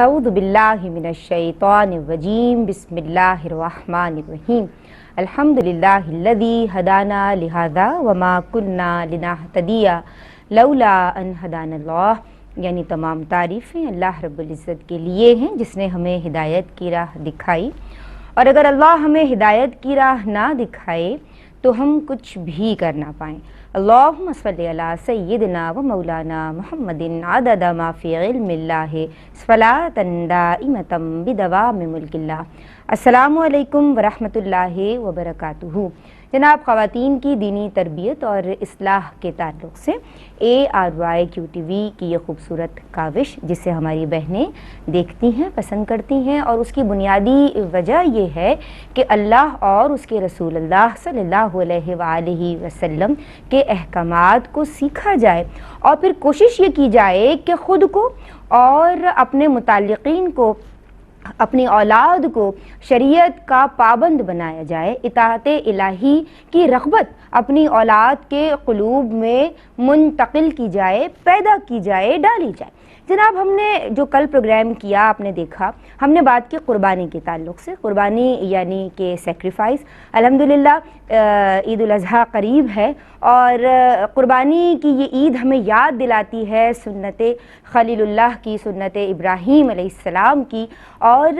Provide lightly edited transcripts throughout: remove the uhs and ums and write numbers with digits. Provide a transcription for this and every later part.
اعوذ باللہ من الشیطان الرجیم بسم اللہ الرحمن الرحیم الحمدللہ الذی ہدانا لہذا وما کننا لنہتدی لولا ان ہدانا اللہ، یعنی تمام تعریفیں اللہ رب العزت کے لیے ہیں جس نے ہمیں ہدایت کی راہ دکھائی، اور اگر اللہ ہمیں ہدایت کی راہ نہ دکھائے تو ہم کچھ بھی کر نہ پائیں۔ اللہم صلی علی سیدنا و مولانا محمد عدد ما فی علم اللہ صلاۃ دائمۃ بدوام ملک اللہ۔ السلام علیکم ورحمۃ اللہ وبرکاتہ۔ جناب، خواتین کی دینی تربیت اور اصلاح کے تعلق سے ARYQTV کی یہ خوبصورت کاوش جسے ہماری بہنیں دیکھتی ہیں، پسند کرتی ہیں، اور اس کی بنیادی وجہ یہ ہے کہ اللہ اور اس کے رسول اللہ صلی اللہ علیہ وآلہ وسلم کے احکامات کو سیکھا جائے، اور پھر کوشش یہ کی جائے کہ خود کو اور اپنے متعلقین کو، اپنی اولاد کو شریعت کا پابند بنایا جائے، اطاعت الہی کی رغبت اپنی اولاد کے قلوب میں منتقل کی جائے، پیدا کی جائے، ڈالی جائے۔ جناب، ہم نے جو کل پروگرام کیا آپ نے دیکھا، ہم نے بات کی قربانی کے تعلق سے۔ قربانی یعنی کہ سیکریفائس۔ الحمدللہ عید الاضحیٰ قریب ہے، اور قربانی کی یہ عید ہمیں یاد دلاتی ہے سنت خلیل اللہ کی، سنت ابراہیم علیہ السلام کی، اور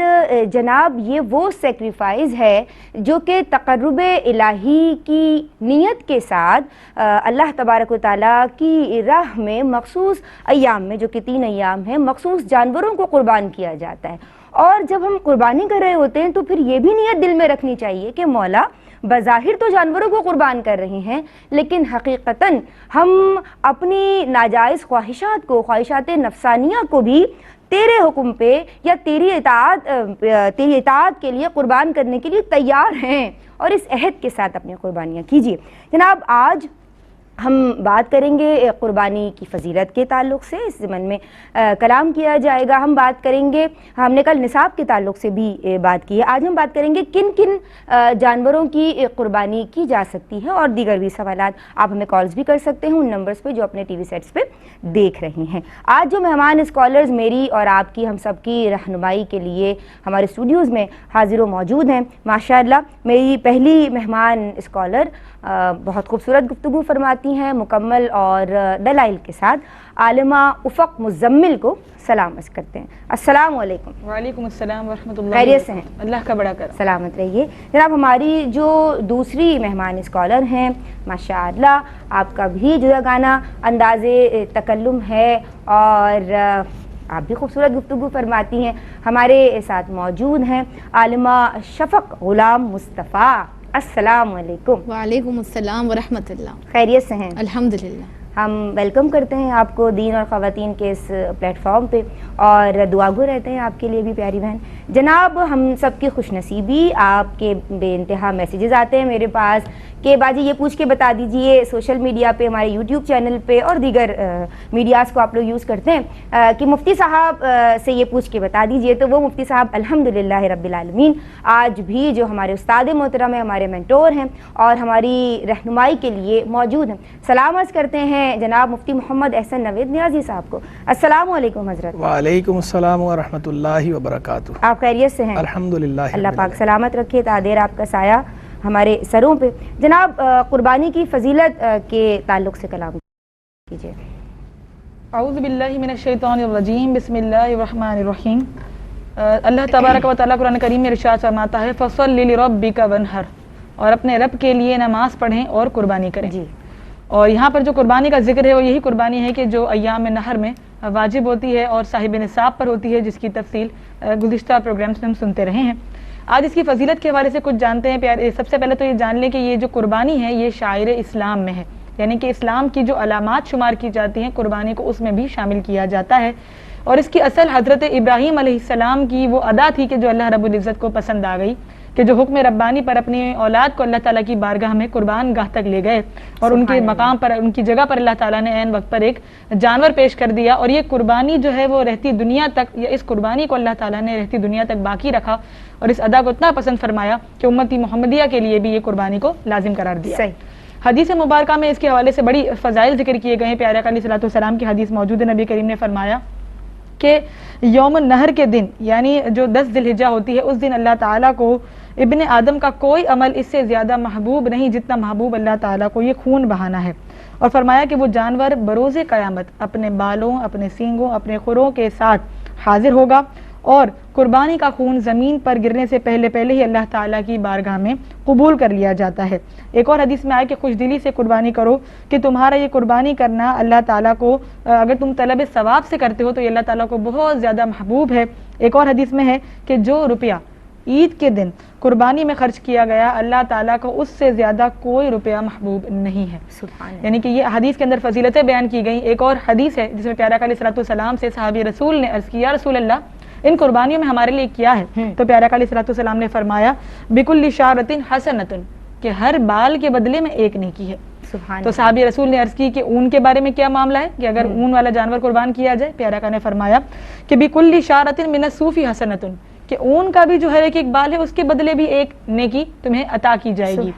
جناب یہ وہ سیکریفائس ہے جو کہ تقرب الہی کی نیت کے ساتھ اللہ تبارک و تعالیٰ کی راہ میں مخصوص ایام میں، جو کہ 3 ایام ہیں، مخصوص جانوروں کو قربان کیا جاتا ہے۔ اور جب ہم قربانی کر رہے ہوتے ہیں تو پھر یہ بھی نیت دل میں رکھنی چاہیے کہ مولا بظاہر تو جانوروں کو قربان کر رہے ہیں، لیکن حقیقتاً ہم اپنی ناجائز خواہشات کو، خواہشات نفسانیہ کو بھی تیرے حکم پہ یا تیری اطاعت کے لیے قربان کرنے کے لیے تیار ہیں، اور اس عہد کے ساتھ اپنی قربانیاں کیجیے۔ جناب، آج ہم بات کریں گے قربانی کی فضیلت کے تعلق سے، اس ضمن میں کلام کیا جائے گا۔ ہم بات کریں گے، ہم نے کل نصاب کے تعلق سے بھی بات کی ہے، آج ہم بات کریں گے کن کن جانوروں کی قربانی کی جا سکتی ہے، اور دیگر بھی سوالات آپ ہمیں کالز بھی کر سکتے ہیں ان نمبرز پہ جو اپنے ٹی وی سیٹس پہ دیکھ رہی ہیں۔ آج جو مہمان اسکالرز میری اور آپ کی، ہم سب کی رہنمائی کے لیے ہمارے اسٹوڈیوز میں حاضر و موجود ہیں، ماشاءاللہ میری پہلی مہمان اسکالر بہت خوبصورت گفتگو فرماتی ہیں، مکمل اور دلائل کے ساتھ، عالمہ افق مزمل کو سلام عرض کرتے ہیں۔ السلام علیکم۔ وعلیکم السلام ورحمۃ اللہ۔ خیریت سے ہیں؟ اللہ کا بڑا کرم۔ سلامت رہیے۔ جناب، ہماری جو دوسری مہمان اسکالر ہیں، ماشاءاللہ آپ کا بھی جداگانہ انداز تکلم ہے، اور آپ بھی خوبصورت گفتگو فرماتی ہیں، ہمارے ساتھ موجود ہیں عالمہ شفق غلام مصطفیٰ۔ السلام علیکم۔ وعلیکم السلام ورحمۃ اللہ۔ خیریت سے ہیں؟ الحمدللہ۔ ہم ویلکم کرتے ہیں آپ کو دین اور خواتین کے اس پلیٹ فارم پہ، اور دعا گو رہتے ہیں آپ کے لیے بھی پیاری بہن۔ جناب، ہم سب کی خوش نصیبی، آپ کے بے انتہا میسیجز آتے ہیں میرے پاس کہ باجی یہ پوچھ کے بتا دیجئے، سوشل میڈیا پہ، ہمارے یوٹیوب چینل پہ اور دیگر میڈیاز کو آپ لوگ یوز کرتے ہیں، کہ مفتی صاحب سے یہ پوچھ کے بتا دیجئے۔ تو وہ مفتی صاحب الحمدللہ رب العالمین آج بھی جو ہمارے استاد محترم ہیں، ہمارے مینٹور ہیں، اور ہماری رہنمائی کے لیے موجود ہیں۔ سلام عرض کرتے ہیں جناب مفتی محمد احسن نوید نیازی صاحب کو۔ السلام علیکم حضرت۔ وعلیکم السلام ورحمۃ اللہ وبرکاتہ۔ آپ خیریت سے ہیں؟ الحمدللہ۔ اللہ پاک سلامت رکھے، تا دیر آپ کا سایہ ہمارے سروں پہ۔ جناب، قربانی کی فضیلت کے تعلق سے کلام کیجیے۔ اعوذ باللہ من الشیطان الرجیم، بسم اللہ الرحمن الرحیم۔ اللہ تبارک و تعالیٰ قرآن کریم میں ارشاد فرماتا ہے فَصَلِّ لِرَبِّكَ وَانْحَرْ، اور اپنے رب کے لیے نماز پڑھیں اور قربانی کریں۔ جی۔ اور یہاں پر جو قربانی کا ذکر ہے وہ یہی قربانی ہے کہ جو ایام نحر میں واجب ہوتی ہے اور صاحب نصاب پر ہوتی ہے، جس کی تفصیل گزشتہ پروگرامز میں ہم سنتے رہے ہیں۔ آج اس کی فضیلت کے حوالے سے کچھ جانتے ہیں پیارے۔ سب سے پہلے تو یہ جان لیں کہ یہ جو قربانی ہے یہ شاعر اسلام میں ہے، یعنی کہ اسلام کی جو علامات شمار کی جاتی ہیں قربانی کو اس میں بھی شامل کیا جاتا ہے، اور اس کی اصل حضرت ابراہیم علیہ السلام کی وہ ادا تھی کہ جو اللہ رب العزت کو پسند آ گئی، کہ جو حکم ربانی پر اپنی اولاد کو اللہ تعالیٰ کی بارگاہ میں قربان گاہ تک لے گئے، اور ان کے مقام پر، ان کی جگہ پر اللہ تعالیٰ نے عین وقت پر ایک جانور پیش کر دیا، اور یہ قربانی جو ہے وہ رہتی دنیا تک، یا اس قربانی کو اللہ تعالیٰ نے رہتی دنیا تک باقی رکھا، اور اس ادا کو اتنا پسند فرمایا کہ امتی محمدیہ کے لیے بھی یہ قربانی کو لازم قرار دیا۔ حدیث مبارکہ میں اس کے حوالے سے بڑی فضائل ذکر کیے گئے ہیں۔ پیارے آقا علیہ الصلوۃ والسلام کی حدیث موجود ہے، نبی کریم نے فرمایا کہ یوم النہر کے دن یعنی جو 10 ذی الحجہ ہوتی ہے اس دن اللہ تعالیٰ کو ابن آدم کا کوئی عمل اس سے زیادہ محبوب نہیں جتنا محبوب اللہ تعالیٰ کو یہ خون بہانا ہے، اور فرمایا کہ وہ جانور بروز قیامت اپنے بالوں، اپنے سینگوں، اپنے خروں کے ساتھ حاضر ہوگا، اور قربانی کا خون زمین پر گرنے سے پہلے پہلے ہی اللہ تعالیٰ کی بارگاہ میں قبول کر لیا جاتا ہے۔ ایک اور حدیث میں آیا کہ خوش دلی سے قربانی کرو کہ تمہارا یہ قربانی کرنا اللہ تعالیٰ کو اگر تم طلب ثواب سے کرتے ہو تو یہ اللہ تعالیٰ کو بہت زیادہ محبوب ہے۔ ایک اور حدیث میں ہے کہ جو روپیہ عید کے دن قربانی میں خرچ کیا گیا اللہ تعالیٰ کو اس سے زیادہ کوئی روپیہ محبوب نہیں ہے۔ یعنی کہ یہ حدیث کے اندر فضیلتیں بیان کی گئیں۔ ایک اور حدیث ہے جس میں پیارا آقا علیہ الصلوۃ والسلام سے صحابی رسول نے عرض کیا یا رسول اللہ ان قربانیوں میں ہمارے لیے کیا ہے؟ تو پیارا آقا علیہ الصلوۃ والسلام نے فرمایا بکل شعرۃ حسنۃ کہ ہر بال کے بدلے میں ایک نیکی ہے۔ تو صحابی رسول نے عرض کی کہ اون کے بارے میں کیا معاملہ ہے کہ اگر اون والا جانور قربان کیا جائے؟ پیارا آقا نے فرمایا کہ بکل شعرۃ من الصوف حسنۃ کہ اون کا بھی جو ہے ایک بال ہے اس کے بدلے بھی ایک نیکی تمہیں عطا کی جائے گی۔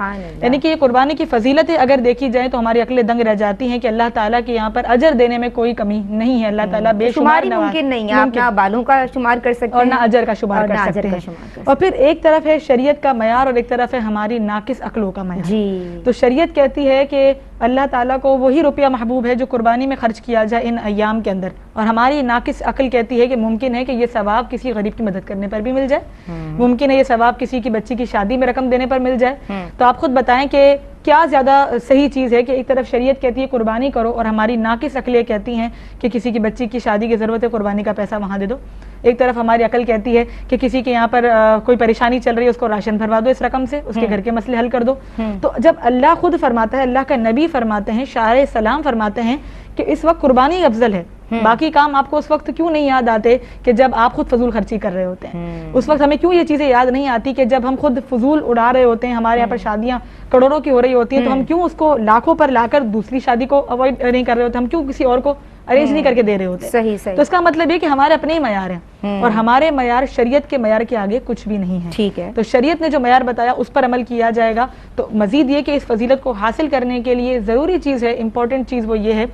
یعنی کہ یہ قربانی کی فضیلتیں اگر دیکھی جائیں تو ہماری عقلیں دنگ رہ جاتی ہیں کہ اللہ تعالیٰ کے یہاں پر اجر دینے میں کوئی کمی نہیں ہے، اللہ تعالیٰ بے شمار ممکن نہیں ہے، آپ نہ بالوں کا شمار کر سکتے ہیں اور نہ اجر کا شمار کر سکتے ہیں۔ اور پھر ایک طرف ہے شریعت کا معیار اور ایک طرف ہے ہماری ناقص عقلوں کا معیار۔ تو شریعت کہتی ہے کہ اللہ تعالیٰ کو وہی روپیہ محبوب ہے جو قربانی میں خرچ کیا جائے ان ایام کے اندر، اور ہماری ناقص عقل کہتی ہے کہ ممکن ہے کہ یہ ثواب کسی غریب کی مدد کرنے پر بھی مل جائے، ممکن ہے یہ ثواب کسی کی بچی کی شادی میں رقم دینے پر مل جائے۔ تو آپ خود بتائیں کہ کیا زیادہ صحیح چیز ہے کہ ایک طرف شریعت کہتی ہے قربانی کرو اور ہماری ناقص عقلیں کہتی ہیں کہ کسی کی بچی کی شادی کی ضرورت ہے قربانی کا پیسہ وہاں دے دو۔ ایک طرف ہماری عقل کہتی ہے کہ کسی کے یہاں پر کوئی پریشانی چل رہی ہے اس کو راشن بھروا دو اس رقم سے، اس کے گھر کے مسئلے حل کر دو۔ تو جب اللہ خود فرماتا ہے، اللہ کا نبی فرماتے ہیں، شاعر سلام فرماتے ہیں کہ اس وقت قربانی افضل ہے، باقی کام آپ کو اس وقت کیوں نہیں یاد آتے کہ جب آپ خود فضول خرچی کر رہے ہوتے ہیں؟ اس وقت ہمیں کیوں یہ چیزیں یاد نہیں آتی کہ جب ہم خود فضول اڑا رہے ہوتے ہیں، ہمارے یہاں پر شادیاں کروڑوں کی ہو رہی ہوتی ہیں تو ہم کیوں اس کو لاکھوں پر لا کر دوسری شادی کو اوائڈ نہیں کر رہے ہوتے، ہم کیوں کسی اور کو ارینج نہیں کر کے دے رہے ہوتے؟ صحیح صحیح۔ تو اس کا مطلب یہ کہ ہمارے اپنے ہی معیار ہیں اور ہمارے معیار شریعت کے معیار کے آگے کچھ بھی نہیں ہے۔ ٹھیک ہے، تو شریعت نے جو معیار بتایا اس پر عمل کیا جائے گا۔ تو مزید یہ کہ اس فضیلت کو حاصل کرنے کے لیے ضروری چیز ہے، امپورٹنٹ چیز وہ یہ ہے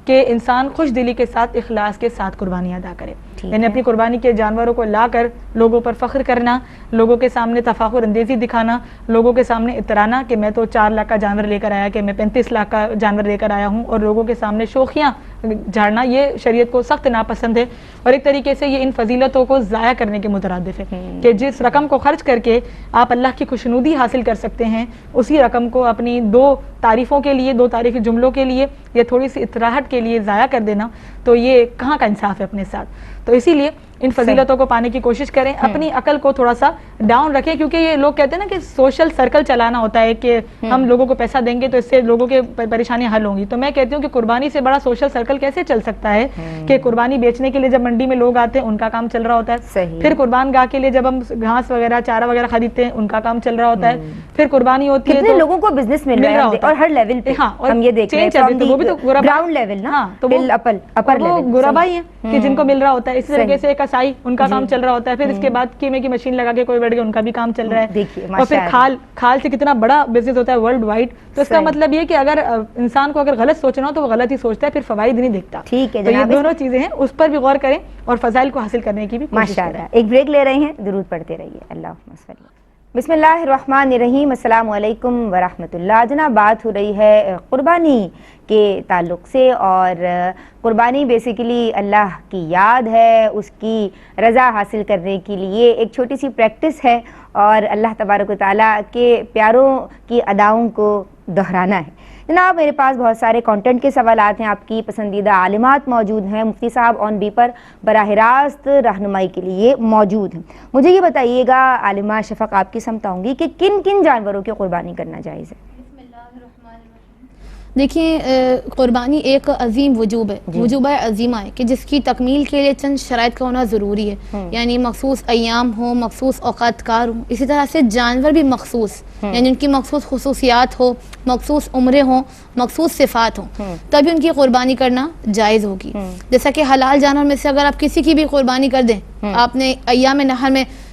کہ انسان خوش دلی کے ساتھ اخلاص کے ساتھ قربانی ادا کرے، یعنی اپنی قربانی کے جانوروں کو لا کر لوگوں پر فخر کرنا، لوگوں کے سامنے تفاخر اندیزی دکھانا، لوگوں کے سامنے اترانا کہ میں تو 4 لاکھ کا جانور لے کر آیا، کہ میں 35 لاکھ کا جانور لے کر آیا ہوں، اور لوگوں کے سامنے شوخیاں جھاڑنا، یہ شریعت کو سخت ناپسند ہے، اور ایک طریقے سے یہ ان فضیلتوں کو ضائع کرنے کے مترادف ہے کہ جس رقم کو خرچ کر کے آپ اللہ کی خوشنودی حاصل کر سکتے ہیں اسی رقم کو اپنی 2 تعریفوں کے لیے، 2 تعریفی جملوں کے لیے یا تھوڑی سی اطراحت کے لیے ضائع کر دینا، تو یہ کہاں کا انصاف ہے اپنے ساتھ؟ تو اسی لیے ان فضیلتوں کو پانے کی کوشش کریں، اپنی عقل کو تھوڑا سا ڈاؤن رکھیں، کیونکہ یہ لوگ کہتے ہیں نا کہ سوشل سرکل چلانا ہوتا ہے کہ ہم لوگوں کو پیسہ دیں گے تو اس سے لوگوں کے پریشانیاں حل ہوں گی۔ تو میں کہتی ہوں کہ قربانی سے بڑا سوشل سرکل کیسے چل سکتا ہے کہ قربانی بیچنے کے لیے جب منڈی میں لوگ آتے ہیں ان کا کام چل رہا ہوتا ہے، پھر قربان گاہ کے لیے جب ہم گھاس وغیرہ چارہ وغیرہ خریدتے ہیں ان کا کام چل رہا ہوتا ہے، پھر قربانی ہوتی ہے تو لوگوں کو بزنس مل رہا ہے اور ہر لیول پہ ہم یہ دیکھ رہے ہیں، وہ بھی تو گراؤنڈ لیول نا، اپر لیول غربا ہی ہیں کہ جن کو مل رہا ہوتا ہے۔ اسی طریقے سے کسائی ان کا کام چل رہا ہوتا ہے، پھر اس کے بعد قیمے کی مشین لگا کے کوئی بیٹھ گیا ان کا بھی کام چل رہا ہے، اور پھر کھال سے کتنا بڑا بزنس ہوتا ہے ورلڈ وائڈ۔ تو اس کا مطلب یہ کہ اگر انسان کو اگر غلط سوچنا ہو تو وہ غلط ہی سوچتا ہے، پھر فوائد نہیں دیکھتا۔ ٹھیک ہے، تو یہ دونوں چیزیں ہیں، اس پر بھی غور کریں اور فضائل کو حاصل کرنے کی بھی کوشش کریں۔ ایک بریک لے رہے ہیں، درود پڑھتے رہیے۔ اللہم صلی بسم اللہ الرحمن الرحیم۔ السلام علیکم ورحمۃ اللہ۔ جناب بات ہو رہی ہے قربانی کے تعلق سے، اور قربانی بیسیکلی اللہ کی یاد ہے، اس کی رضا حاصل کرنے کے لیے ایک چھوٹی سی پریکٹس ہے، اور اللہ تبارک و تعالیٰ کے پیاروں کی اداؤں کو دہرانا ہے۔ جناب میرے پاس بہت سارے کانٹینٹ کے سوالات ہیں، آپ کی پسندیدہ عالمات موجود ہیں، مفتی صاحب آن بی پر براہ راست رہنمائی کے لیے موجود ہیں۔ مجھے یہ بتائیے گا عالمہ شفق، آپ کی سمت آؤں گی کہ کن کن جانوروں کی قربانی کرنا جائز ہے؟ دیکھیں قربانی ایک عظیم وجوب ہے، وجوبہ عظیمہ ہے کہ جس کی تکمیل کے لیے چند شرائط کا ہونا ضروری ہے، یعنی مخصوص ایام ہوں، مخصوص اوقات کار ہوں، اسی طرح سے جانور بھی مخصوص، یعنی ان کی مخصوص خصوصیات ہو، مخصوص عمریں ہوں، مخصوص صفات ہوں، تبھی ان کی قربانی کرنا جائز ہوگی۔ جیسا کہ حلال جانور میں سے اگر آپ کسی کی بھی قربانی کر دیں، آپ نے ایام نہر میں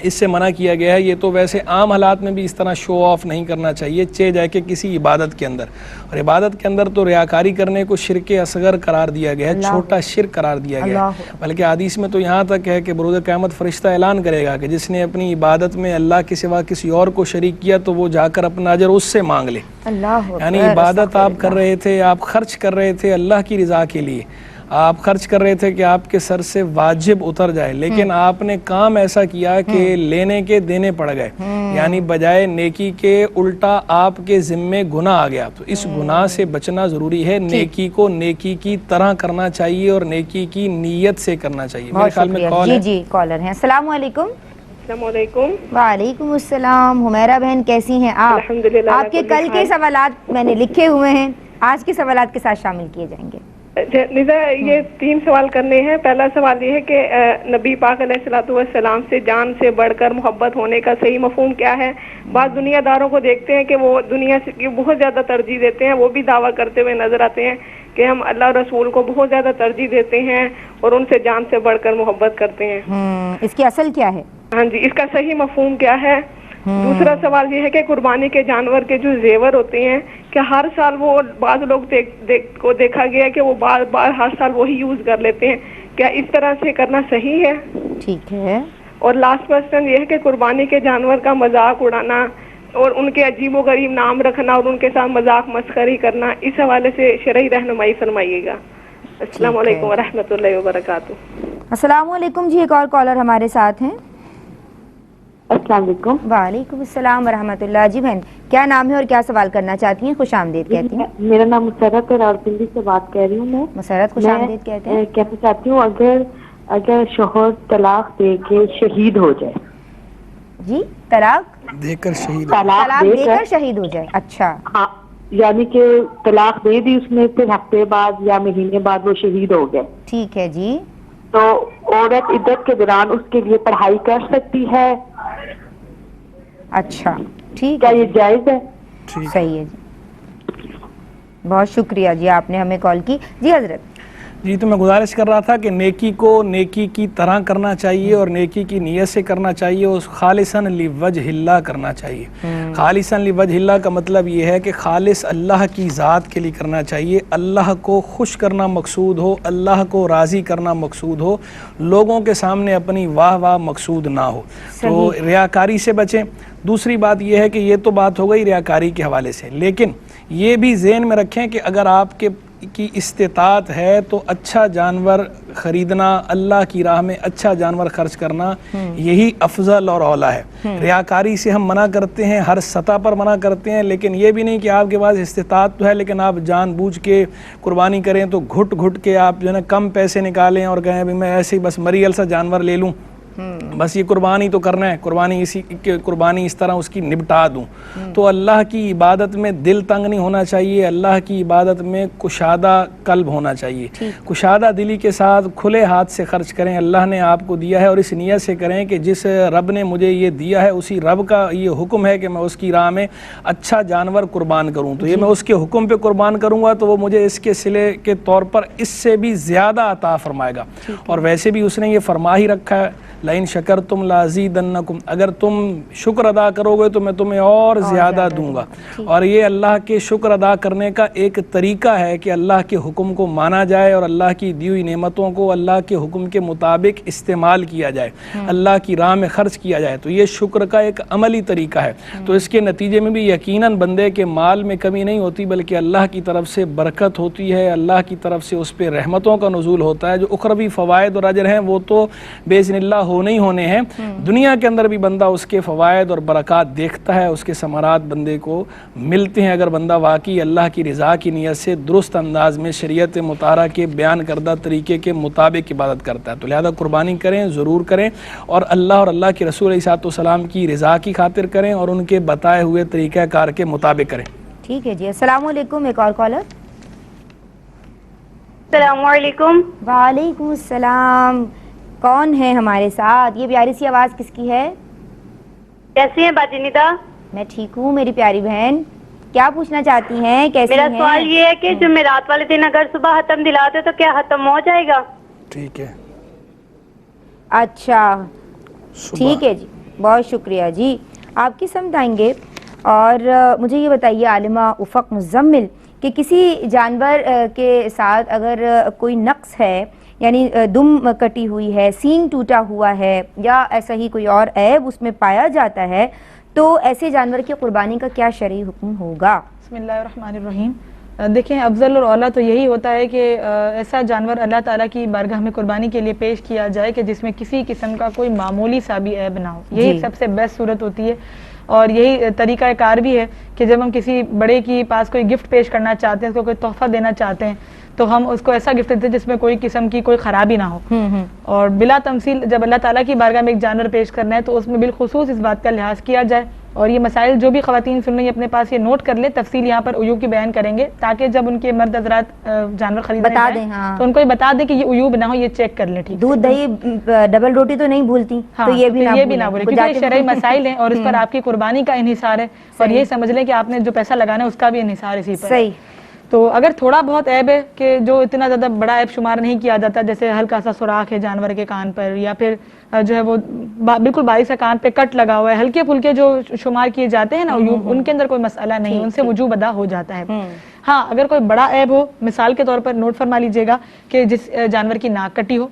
اس سے منع کیا گیا ہے. یہ تو ویسے عام حالات میں بھی اس طرح شو آف نہیں کرنا چاہیے چہ جائے کہ کسی عبادت کے اندر, اور عبادت کے اندر تو ریاکاری کرنے کو شرک اصغر قرار دیا گیا ہے, چھوٹا شرک قرار دیا گیا ہے. بلکہ حدیث میں تو یہاں تک ہے کہ بروز قیامت فرشتہ اعلان کرے گا کہ جس نے اپنی عبادت میں اللہ کے سوا کسی اور کو شریک کیا تو وہ جا کر اپنا اجر اس سے مانگ لے. یعنی عبادت آپ کر رہے تھے, آپ خرچ کر رہے تھے اللہ کی رضا کے لیے, آپ خرچ کر رہے تھے کہ آپ کے سر سے واجب اتر جائے, لیکن آپ نے کام ایسا کیا کہ لینے کے دینے پڑ گئے, یعنی بجائے نیکی کے الٹا آپ کے ذمے گناہ آ گیا. تو اس گناہ سے بچنا ضروری ہے. نیکی کو نیکی کی طرح کرنا چاہیے اور نیکی کی نیت سے کرنا چاہیے. میرے خیال میں کال ہے. جی کالر ہیں. السلام علیکم. السلام علیکم. وعلیکم السلام. حمیرہ بہن کیسی ہیں آپ؟ الحمدللہ. آپ کے کل کے سوالات میں نے لکھے ہوئے ہیں, آج کے سوالات کے ساتھ شامل کیے جائیں گے. ندا, یہ 3 سوال کرنے ہیں. پہلا سوال یہ ہے کہ نبی پاک علیہ الصلوۃ والسلام سے جان سے بڑھ کر محبت ہونے کا صحیح مفہوم کیا ہے؟ بعض دنیا داروں کو دیکھتے ہیں کہ وہ دنیا سے بہت زیادہ ترجیح دیتے ہیں, وہ بھی دعویٰ کرتے ہوئے نظر آتے ہیں کہ ہم اللہ اور رسول کو بہت زیادہ ترجیح دیتے ہیں اور ان سے جان سے بڑھ کر محبت کرتے ہیں. اس کی اصل کیا ہے؟ ہاں جی, اس کا صحیح مفہوم کیا ہے؟ دوسرا سوال یہ ہے کہ قربانی کے جانور کے جو زیور ہوتے ہیں, کہ ہر سال وہ بعض لوگ کو دیکھا گیا کہ وہ بار ہر سال وہی یوز کر لیتے ہیں, کیا اس طرح سے کرنا صحیح ہے؟ ٹھیک ہے. اور لاسٹ کوسچن یہ ہے کہ قربانی کے جانور کا مذاق اڑانا اور ان کے عجیب و غریب نام رکھنا اور ان کے ساتھ مذاق مسخری کرنا, اس حوالے سے شرعی رہنمائی فرمائیے گا. السلام علیکم ورحمۃ اللہ وبرکاتہ. السلام علیکم جی. ایک اور کالر ہمارے ساتھ ہیں. السلام علیکم. وعلیکم السلام ورحمۃ اللہ. جی بہن, کیا نام ہے اور کیا سوال کرنا چاہتی ہیں؟ خوش آمدید کہتی ہیں. میرا نام مسرت ہے, راولپنڈی سے بات کر رہی ہوں میں. مسرت, خوش آمدید کہتے ہیں. کہنا چاہتی ہوں اگر شوہر طلاق دے کے شہید ہو جائے. جی, طلاق دے کر شہید طلاق دے کر شہید ہو جائے. اچھا, ہاں, یعنی کہ طلاق دے دی اس نے, پھر ہفتے بعد یا مہینے بعد وہ شہید ہو گئے. ٹھیک ہے جی. تو عورت عدت کے دوران اس کے لیے پڑھائی کر سکتی ہے؟ اچھا, ٹھیک کیا ہے. یہ جائز ہے؟ صحیح ہے جی, بہت شکریہ جی, آپ نے ہمیں کال کی. جی حضرت. جی, تو میں گزارش کر رہا تھا کہ نیکی کو نیکی کی طرح کرنا چاہیے اور نیکی کی نیت سے کرنا چاہیے, اور خالصاً لوجہ اللہ کرنا چاہیے. خالصاً لوجہ اللہ کا مطلب یہ ہے کہ خالص اللہ کی ذات کے لیے کرنا چاہیے, اللہ کو خوش کرنا مقصود ہو, اللہ کو راضی کرنا مقصود ہو, لوگوں کے سامنے اپنی واہ واہ مقصود نہ ہو. تو ریاکاری سے بچیں. دوسری بات یہ ہے کہ یہ تو بات ہو گئی ریاکاری کے حوالے سے, لیکن یہ بھی ذہن میں رکھیں کہ اگر آپ کی استطاعت ہے تو اچھا جانور خریدنا, اللہ کی راہ میں اچھا جانور خرچ کرنا, یہی افضل اور اولیٰ ہے. ریاکاری سے ہم منع کرتے ہیں, ہر سطح پر منع کرتے ہیں, لیکن یہ بھی نہیں کہ آپ کے پاس استطاعت تو ہے لیکن آپ جان بوجھ کے قربانی کریں تو گھٹ گھٹ کے آپ جو ہے نا کم پیسے نکالیں اور کہیں ابھی میں ایسے ہی بس مریل سا جانور لے لوں, بس یہ قربانی تو کرنا ہے, قربانی اس طرح اس کی نبٹا دوں. تو اللہ کی عبادت میں دل تنگ نہیں ہونا چاہیے, اللہ کی عبادت میں کشادہ قلب ہونا چاہیے. کشادہ دلی کے ساتھ کھلے ہاتھ سے خرچ کریں, اللہ نے آپ کو دیا ہے, اور اس نیت سے کریں کہ جس رب نے مجھے یہ دیا ہے اسی رب کا یہ حکم ہے کہ میں اس کی راہ میں اچھا جانور قربان کروں, تو یہ میں اس کے حکم پہ قربان کروں گا تو وہ مجھے اس کے صلے کے طور پر اس سے بھی زیادہ عطا فرمائے گا. اور ویسے بھی اس نے یہ فرما ہی رکھا ہے, لئن شکرتم لازیدنکم, اگر تم شکر ادا کرو گے تو میں تمہیں اور زیادہ دوں گا. اور یہ اللہ کے شکر ادا کرنے کا ایک طریقہ ہے کہ اللہ کے حکم کو مانا جائے اور اللہ کی دی ہوئی نعمتوں کو اللہ کے حکم کے مطابق استعمال کیا جائے, اللہ کی راہ میں خرچ کیا جائے. تو یہ شکر کا ایک عملی طریقہ ہے. تو اس کے نتیجے میں بھی یقیناً بندے کے مال میں کمی نہیں ہوتی, بلکہ اللہ کی طرف سے برکت ہوتی ہے, اللہ کی طرف سے اس پہ رحمتوں کا نزول ہوتا ہے. جو اخروی فوائد اور اجر ہیں وہ تو باذن اللہ ہونے ہیں, دنیا کے اندر بھی بندہ اس کے فوائد اور برکات دیکھتا ہے, اس کے ثمرات بندے کو ملتے ہیں اگر بندہ واقعی اللہ کی رضا کی نیت سے درست انداز میں شریعت مطہرہ کے بیان کردہ طریقے کے مطابق عبادت کرتا ہے. تو لہذا قربانی کریں, ضرور کریں, اور اللہ اور اللہ کے رسول علیہ السلام کی رضا کی خاطر کریں اور ان کے بتائے ہوئے طریقہ کار کے مطابق کریں. ٹھیک ہے جی. السلام علیکم. ایک اور کالر. السلام علیکم. وعلیکم السلام. کون ہے ہمارے ساتھ؟ یہ پیاری سی آواز کس کی ہے؟ کیسی ہیں باجی ندا؟ میں ٹھیک ہوں میری پیاری بہن, کیا پوچھنا چاہتی ہیں, کیسی ہیں؟ میرا سوال یہ ہے کہ جمعرات والے دن اگر صبح ختم دلاتے تو کیا ختم ہو جائے گا؟ ٹھیک ہے. اچھا ٹھیک ہے جی. بہت شکریہ جی، آپ کی سمجھ آئیں گے. اور مجھے یہ بتائیے عالمہ افق مزمل کہ کسی جانور کے ساتھ اگر کوئی نقص ہے، یعنی دم کٹی ہوئی ہے، سینگ ٹوٹا ہوا ہے، یا ایسا ہی کوئی اور عیب اس میں پایا جاتا ہے، تو ایسے جانور کی قربانی کا کیا شرعی حکم ہوگا؟ بسم اللہ الرحمن الرحیم. دیکھیں افضل اور اولیٰ تو یہی ہوتا ہے کہ ایسا جانور اللہ تعالیٰ کی بارگاہ میں قربانی کے لیے پیش کیا جائے کہ جس میں کسی قسم کا کوئی معمولی سا بھی عیب نہ ہو. یہی سب سے بیسٹ صورت ہوتی ہے، اور یہی طریقہ کار بھی ہے کہ جب ہم کسی بڑے کی پاس کوئی گفٹ پیش کرنا چاہتے ہیں، اس کو کوئی تحفہ دینا چاہتے ہیں، تو ہم اس کو ایسا گفٹ دیتے ہیں جس میں کوئی قسم کی کوئی خرابی نہ ہو. اور بلا تمثیل جب اللہ تعالیٰ کی بارگاہ میں ایک جانور پیش کرنا ہے تو اس میں بالخصوص اس بات کا لحاظ کیا جائے. اور یہ مسائل جو بھی خواتین سن رہی ہیں اپنے پاس یہ نوٹ کر لیں، تفصیل یہاں پر عیوب کی بیان کریں گے تاکہ جب ان کے مرد حضرات جانور خریدنے جائیں تو ان کو یہ بتا دیں کہ یہ عیوب نہ ہو، یہ چیک کر لیں. ٹھیک، دودھ دہی ڈبل روٹی تو نہیں بھولتی، تو یہ بھی نہ بھولیں کیونکہ یہ شرعی مسائل ہیں اور اس پر آپ کی قربانی کا انحصار ہے، اور یہ سمجھ لیں کہ آپ نے جو پیسہ لگانا ہے اس کا بھی انحصار اسی پر. صحیح. تو اگر تھوڑا بہت عیب ہے کہ جو اتنا زیادہ بڑا عیب شمار نہیں کیا جاتا، جیسے ہلکا سا سوراخ ہے جانور کے کان پر، یا پھر جو ہے وہ بالکل باریک سا کان پہ کٹ لگا ہوا ہے، ہلکے پھلکے جو شمار کیے جاتے ہیں نا عیوب، ان کے اندر کوئی مسئلہ نہیں، ان سے وجوب ادا ہو جاتا ہے. ہاں اگر کوئی بڑا عیب ہو، مثال کے طور پر نوٹ فرما لیجئے گا کہ جس جانور کی ناک کٹی ہو،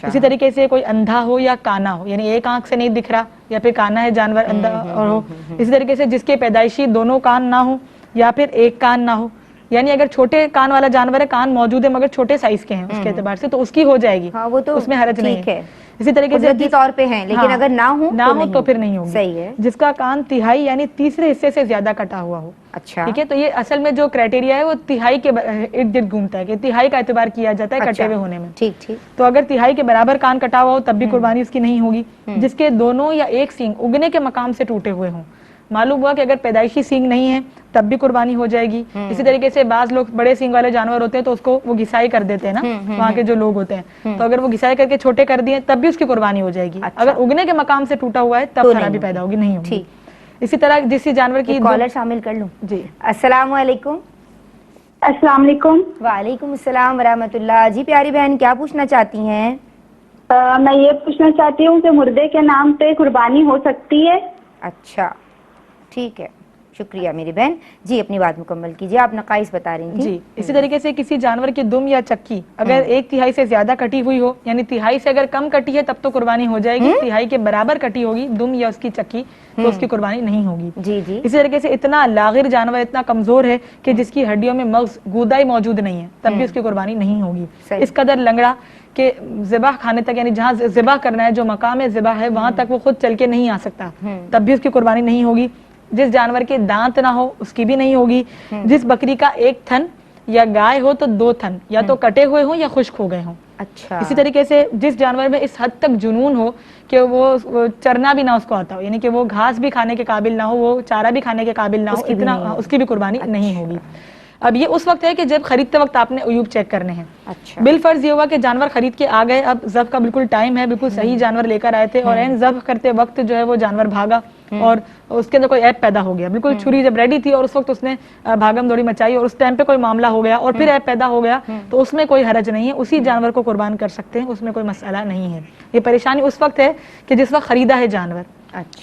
اسی طریقے سے کوئی اندھا ہو یا کانا ہو، یعنی ایک آنکھ سے نہیں دکھ رہا یا پھر کانا ہے جانور اندھا اور ہو، اسی طریقے سے جس کے پیدائشی دونوں کان نہ ہو یا پھر ایک کان نہ ہو، یعنی اگر چھوٹے کان والا جانور ہے، کان موجود ہے مگر چھوٹے سائز کے ہیں اس کے اعتبار سے، تو اس کی ہو جائے گی، وہ تو اس میں حرج نہیں ہے. اسی طریقے سے قدرتی طور پہ ہیں، لیکن اگر نہ ہو تو پھر نہیں ہوگی. صحیح ہے. جس کا کان تہائی یعنی تیسرے حصے سے زیادہ کٹا ہوا ہو. اچھا ٹھیک ہے، تو یہ اصل میں جو کرائٹیریا ہے وہ تہائی کے ارد گرد گھومتا ہے کہ تہائی کا اعتبار کیا جاتا ہے کٹے ہوئے ہونے میں. ٹھیک ٹھیک. تو اگر تہائی کے برابر کان کٹا ہوا ہو تب بھی قربانی اس کی نہیں ہوگی. جس کے دونوں یا ایک سینگ اگنے کے مقام سے ٹوٹے ہوئے ہوں، معلوم ہوا کہ اگر پیدائشی سینگ نہیں ہے تب بھی قربانی ہو جائے گی. اسی طریقے سے بعض لوگ بڑے سینگ والے جانور ہوتے ہیں تو اس کو وہ گھسائی کر دیتے ہیں نا، وہاں کے جو لوگ ہوتے ہیں، تو اگر وہ گھسائی کر کے چھوٹے کر دیے تب بھی اس کی قربانی ہو جائے گی. اگر اگنے کے مقام سے ٹوٹا ہوا ہے تب خرابی پیدا ہوگی، نہیں ہوگی. اسی طرح جس جانور کی کالر شامل کر لوں. جی السلام علیکم. السلام علیکم. وعلیکم السلام ورحمۃ اللہ. جی پیاری بہن کیا پوچھنا چاہتی ہیں؟ میں یہ پوچھنا چاہتی ہوں کہ مردے کے نام پہ قربانی ہو سکتی ہے؟ اچھا ٹھیک ہے، شکریہ میری بہن. جی اپنی بات مکمل کیجیے، آپ نقائص بتا رہی تھیں. جی اسی طریقے سے کسی جانور کی دم یا چکی اگر ایک تہائی سے زیادہ کٹی ہوئی ہو، یعنی تہائی سے اگر کم کٹی ہے تب تو قربانی ہو جائے گی، تہائی کے برابر کٹی ہوگی دم یا اس کی چکی تو اس کی قربانی نہیں ہوگی. جی جی. اسی طریقے سے اتنا لاغر جانور، اتنا کمزور ہے کہ جس کی ہڈیوں میں مغز گودائی موجود نہیں ہے تب بھی اس کی قربانی نہیں ہوگی. اس قدر لنگڑا کہ ذبح کھانے تک، یعنی جہاں ذبح کرنا ہے جو مقام ذبح ہے وہاں تک وہ خود چل کے نہیں آ سکتا تب بھی اس کی قربانی نہیں ہوگی. جس جانور کے دانت نہ ہو اس کی بھی نہیں ہوگی. جس بکری کا ایک تھن یا گائے ہو تو دو تھن یا تو کٹے ہوئے ہوں یا خشک ہو گئے ہوں. اچھا. اسی طریقے سے جس جانور میں اس حد تک جنون ہو کہ وہ چرنا بھی نہ اس کو آتا ہو، یعنی کہ وہ گھاس بھی کھانے کے قابل نہ ہو، وہ چارہ بھی کھانے کے قابل نہ ہو، اتنا اس کی بھی قربانی نہیں ہوگی. اب یہ اس وقت ہے کہ جب خریدتے وقت آپ نے عیوب چیک کرنے ہیں. اچھا. بالفرض یہ ہوا کہ جانور خرید کے آ گئے، اب ذبح کا بالکل ٹائم ہے، بالکل صحیح جانور لے کر آئے تھے اور این ذبح کرتے وقت جو ہے وہ جانور بھاگا اور اس کے اندر کوئی عیب پیدا ہو گیا. بالکل چھری جب ریڈی تھی اور اس وقت اس نے بھاگم دوڑی مچائی اور اس ٹائم پہ کوئی معاملہ ہو گیا اور پھر عیب پیدا ہو گیا تو اس میں کوئی حرج نہیں ہے، اسی جانور کو قربان کر سکتے ہیں، اس میں کوئی مسئلہ نہیں ہے. یہ پریشانی اس وقت ہے کہ جس وقت خریدا ہے جانور.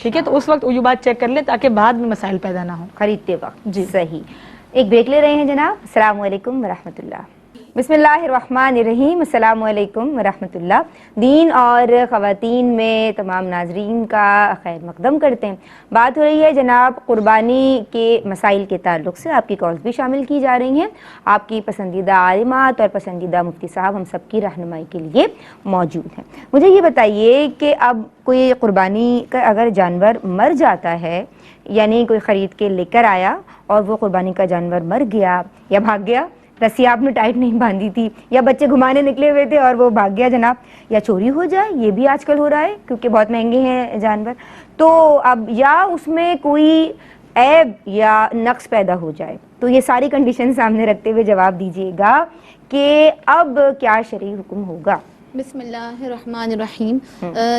ٹھیک ہے، تو اس وقت عیوبات چیک کر لیں تاکہ بعد میں مسائل پیدا نہ ہوں خریدتے وقت. جی صحیح. ایک بریک لے رہے ہیں جناب. السلام علیکم ورحمۃ اللہ. بسم اللہ الرحمن الرحیم. السلام علیکم ورحمۃ اللہ. دین اور خواتین میں تمام ناظرین کا خیر مقدم کرتے ہیں. بات ہو رہی ہے جناب قربانی کے مسائل کے تعلق سے. آپ کی کالز بھی شامل کی جا رہی ہیں. آپ کی پسندیدہ عالمات اور پسندیدہ مفتی صاحب ہم سب کی رہنمائی کے لیے موجود ہیں. مجھے یہ بتائیے کہ اب کوئی قربانی کا اگر جانور مر جاتا ہے، یعنی کوئی خرید کے لے کر آیا اور وہ قربانی کا جانور مر گیا یا بھاگ گیا، رسی آپ نے ٹائٹ نہیں باندھی تھی، یا بچے گھمانے نکلے ہوئے تھے اور وہ بھاگ گیا جناب، یا چوری ہو جائے، یہ بھی آج کل ہو رہا ہے کیونکہ بہت مہنگے ہیں جانور، تو اب یا اس میں کوئی عیب یا نقص پیدا ہو جائے، تو یہ ساری کنڈیشن سامنے رکھتے ہوئے جواب دیجیے گا کہ اب کیا شرعی حکم ہوگا. بسم اللہ الرحمن الرحیم.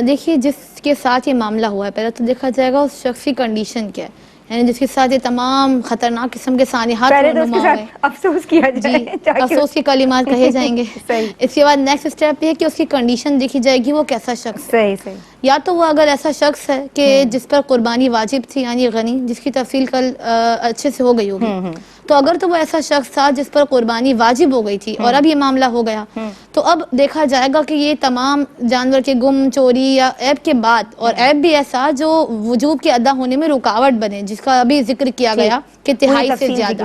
دیکھیے جس کے ساتھ یہ معاملہ ہوا ہے پہلے تو دیکھا جائے گا اس شخص کی کنڈیشن کیا ہے. یعنی جس کے ساتھ یہ تمام خطرناک قسم کے سانحات پہلے تو اس کے رونما ہوئے. ساتھ افسوس کیا جائے جی افسوس کے کلمات کہے جائیں گے. صحیح اس کے بعد نیکسٹ اسٹیپ یہ کہ اس کی کنڈیشن دیکھی جائے گی وہ کیسا شخص ہے. صحیح صحیح. یا تو وہ اگر ایسا شخص ہے کہ جس پر قربانی واجب تھی یعنی غنی، جس کی تفصیل کل اچھے سے ہو گئی ہوگی، تو اگر تو وہ ایسا شخص تھا جس پر قربانی واجب ہو گئی تھی اور اب یہ معاملہ ہو گیا، تو اب دیکھا جائے گا کہ یہ تمام جانور کے گم، چوری یا عیب کے بعد، اور عیب بھی ایسا جو وجوب کے ادا ہونے میں رکاوٹ بنے، جس کا ابھی ذکر کیا گیا کہ تہائی سے زیادہ،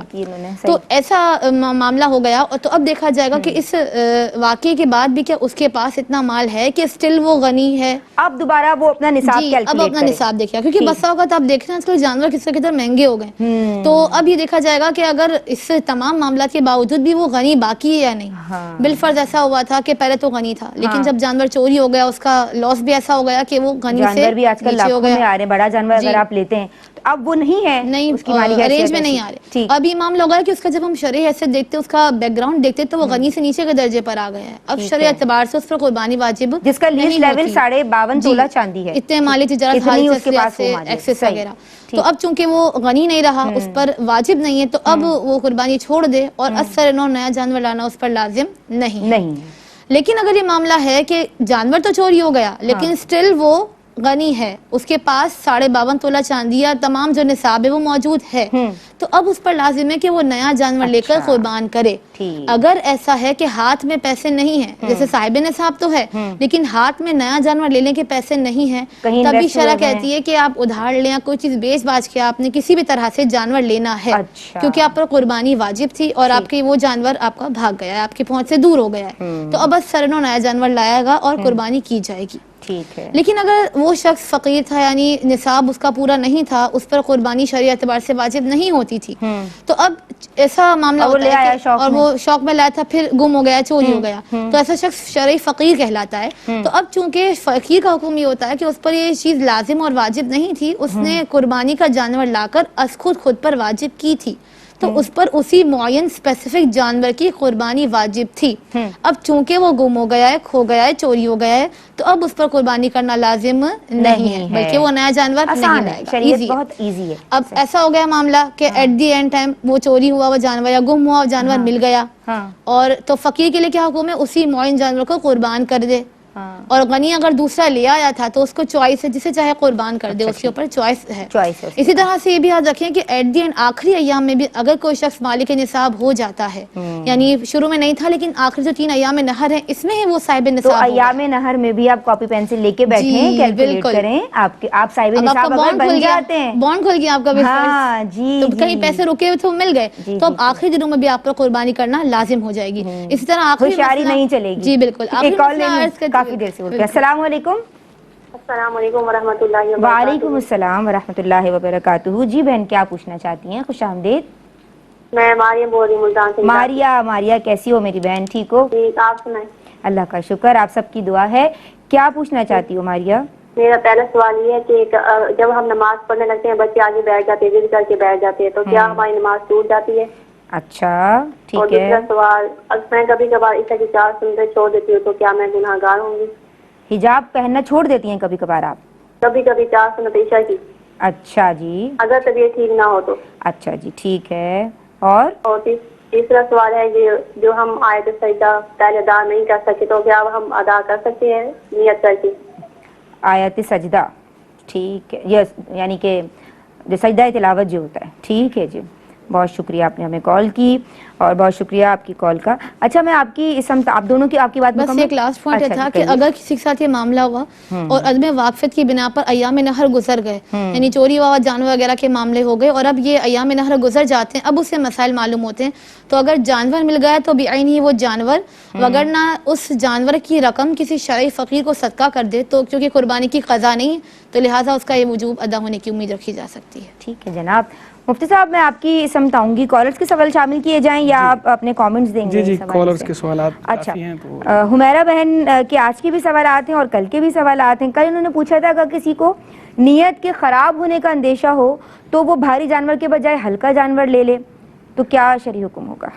تو ایسا معاملہ ہو گیا. اور تو اب دیکھا جائے گا کہ اس واقعے کے بعد بھی کیا اس کے پاس اتنا مال ہے کہ اسٹل وہ غنی ہے. اب دوبارہ وہ اپنا نصاب جی اب اپنا نصاب دیکھا، کیونکہ بسا اوقات آپ دیکھ رہے ہیں آج کل جانور کس قدر مہنگے ہو گئے. تو اب یہ دیکھا جائے گا کہ اگر اس تمام معاملات کے باوجود بھی وہ غنی باقی ہے یا نہیں. بالفرض ایسا ہوا تھا کہ پہلے تو غنی تھا، لیکن جب جانور چوری ہو گیا، اس کا لاس بھی ایسا ہو گیا کہ وہ غنی سے جانور بھی آج کل لاکھوں میں آ رہے ہیں، بڑا جانور اگر آپ لیتے ہیں تو اب وہ نہیں ہے، نہیں اس کی مالی حیثیت رینج میں نہیں آ رہے. اب یہ معاملہ ہوگا کہ اس کا جب ہم شرعی حیثیت دیکھتے ہیں، اس کا بیک گراؤنڈ دیکھتے تو وہ غنی سے نیچے کے درجے پر آ گیا ہے. اب شرعی اعتبار سے اس پر قربانی واجب جس کا لیسٹ لیول 52.5 تولہ چاندی ہے. اتنے مالی تجارت سے ایکسس وغیرہ. تو اب چونکہ وہ غنی نہیں رہا، اس پر واجب نہیں ہے، تو اب وہ قربانی چھوڑ دے اور اثر نو نیا جانور لانا اس پر لازم نہیں. لیکن اگر یہ معاملہ ہے کہ جانور تو چوری ہو گیا لیکن اسٹل وہ غنی ہے، اس کے پاس 52.5 تولہ چاندی یا تمام جو نصاب ہے وہ موجود ہے، تو اب اس پر لازم ہے کہ وہ نیا جانور لے کر قربان کرے. اگر ایسا ہے کہ ہاتھ میں پیسے نہیں ہیں، جیسے صاحب نصاب تو ہے لیکن ہاتھ میں نیا جانور لینے کے پیسے نہیں ہیں، تبھی شرع کہتی ہے کہ آپ ادھار لیں، کوئی چیز بیچ باچ کے آپ نے کسی بھی طرح سے جانور لینا ہے، کیونکہ آپ پر قربانی واجب تھی اور آپ کے وہ جانور آپ کا بھاگ گیا ہے، آپ کی پہنچ سے دور ہو گیا ہے، تو اب بس سرنو نیا جانور لایا گا اور قربانی کی جائے گی. لیکن اگر وہ شخص فقیر تھا، یعنی نصاب اس کا پورا نہیں تھا، اس پر قربانی شرعی اعتبار سے واجب نہیں ہوتی تھی، تو اب ایسا معاملہ ہوتا ہے کہ اور وہ شوق میں لایا تھا، پھر گم ہو گیا، چوری ہو گیا، تو ایسا شخص شرعی فقیر کہلاتا ہے. تو اب چونکہ فقیر کا حکم یہ ہوتا ہے کہ اس پر یہ چیز لازم اور واجب نہیں تھی، اس نے قربانی کا جانور لا کر از خود پر واجب کی تھی، تو اس پر اسی معین اسپیسیفک جانور کی قربانی واجب تھی. اب چونکہ وہ گم ہو گیا ہے، کھو گیا ہے، چوری ہو گیا ہے، تو اب اس پر قربانی کرنا لازم نہیں ہے، بلکہ وہ نیا جانور نہیں لائے گا. شریعت بہت ایزی ہے. اب ایسا ہو گیا معاملہ کہ ایٹ دی اینڈ ٹائم وہ چوری ہوا وہ جانور یا گم ہوا جانور مل گیا، اور تو فقیر کے لیے کیا حکم ہے؟ اسی معین جانور کو قربان کر دے. اور غنی اگر دوسرا لے آیا تھا تو اس کو چوائس ہے، جسے چاہے قربان کر دے، اس کے اوپر چوائس ہے. اسی طرح سے یہ بھی یاد رکھیں کہ ایٹ دی اینڈ آخری ایام میں بھی اگر کوئی شخص مالک نصاب ہو جاتا ہے، یعنی شروع میں نہیں تھا لیکن آخری جو 3 ایام نہر ہیں اس میں ہے وہ صاحب نصاب. تو ایام نہر میں بھی آپ کاپی پینسل لے کے بیٹھیں، کیلکولیٹ کریں، آپ صاحب نصاب اگر بن جاتے ہیں، بانڈ کھل گیا آپ کا، تو کہیں پیسے رکے ہوئے تو مل گئے، تو اب آخری دنوں میں بھی آپ پر قربانی کرنا لازم ہو جائے گی. اسی طرح آخری ہوشیاری نہیں چلے گی. جی بالکل. کافی دیر سے بولتے ہیں. السلام علیکم. السلام علیکم ورحمۃ اللہ وبرکاتہ. وعلیکم السلام ورحمۃ اللہ وبرکاتہ. جی بہن کیا پوچھنا چاہتی ہیں؟ خوش آمدید. میں ماریا بول رہی ہوں ملتان سے. ماریا کیسی ہو میری بہن؟ ٹھیک ہو؟ ٹھیک. آپ سنائیں؟ اللہ کا شکر، آپ سب کی دعا ہے. کیا پوچھنا چاہتی ہو ماریا؟ میرا پہلا سوال یہ ہے کہ جب ہم نماز پڑھنے لگتے ہیں بچے آگے بیٹھ جاتے ہیں، ضد کر کے بیٹھ جاتے ہیں، تو کیا ہماری نماز ٹوٹ جاتی ہے؟ اچھا ٹھیک ہے. اور دوسرا سوال، میں کبھی کبھار عشاء کی 4 سنتیں چھوڑ دیتی ہوں تو کیا میں گناہ گار ہوں گی؟ حجاب پہننا چھوڑ دیتی ہیں کبھی کبھار آپ؟ کبھی کبھی 4 سنتیں عشاء کی. اچھا جی. اگر طبیعت ٹھیک نہ ہو تو. اچھا جی ٹھیک ہے. اور تیسرا سوال ہے کہ جو ہم آیت سجدہ پہلے ادا نہیں کر سکے تو کیا ہم ادا کر سکتے ہیں نیت کر کے؟ آیت سجدہ ٹھیک ہے، یس، یعنی کہ جو سجدہ تلاوت جو ہوتا ہے. ٹھیک ہے جی، بہت شکریہ آپ نے ہمیں کال کی اور بہت شکریہ آپ کی کال کا. اچھا میں آپ کی آپ دونوں کی آپ کی بات بس ایک لاسٹ پوائنٹ تھا کہ اگر کسی کے ساتھ یہ معاملہ ہوا اور عدم واقفیت کی بنا پر ایام نہر گزر گئے، یعنی چوری ہوا جانور وغیرہ کے معاملے ہو گئے اور اب یہ ایام نہر گزر جاتے ہیں، اب اسے مسائل معلوم ہوتے ہیں، تو اگر جانور مل گیا تو بعین ہی وہ جانور، وگرنہ اس جانور کی رقم کسی شرعی فقیر کو صدقہ کر دے، تو کیونکہ قربانی کی قضا نہیں تو لہٰذا اس کا یہ وجوب ادا ہونے کی امید رکھی جا سکتی ہے. ٹھیک ہے جناب. مفتی صاحب میں آپ کی سمت آؤں گی، کالرز کے سوال شامل کیے جائیں یا آپ اپنے کامنٹس دیں گے؟ جی کالرز کے سوالات کافی ہیں. اچھا، حمیرہ بہن کے آج کے بھی سوالات ہیں اور کل کے بھی سوالات ہیں. کل انہوں نے پوچھا تھا اگر کسی کو نیت کے خراب ہونے کا اندیشہ ہو تو وہ بھاری جانور کے بجائے ہلکا جانور لے لے تو کیا شرعی حکم ہوگا؟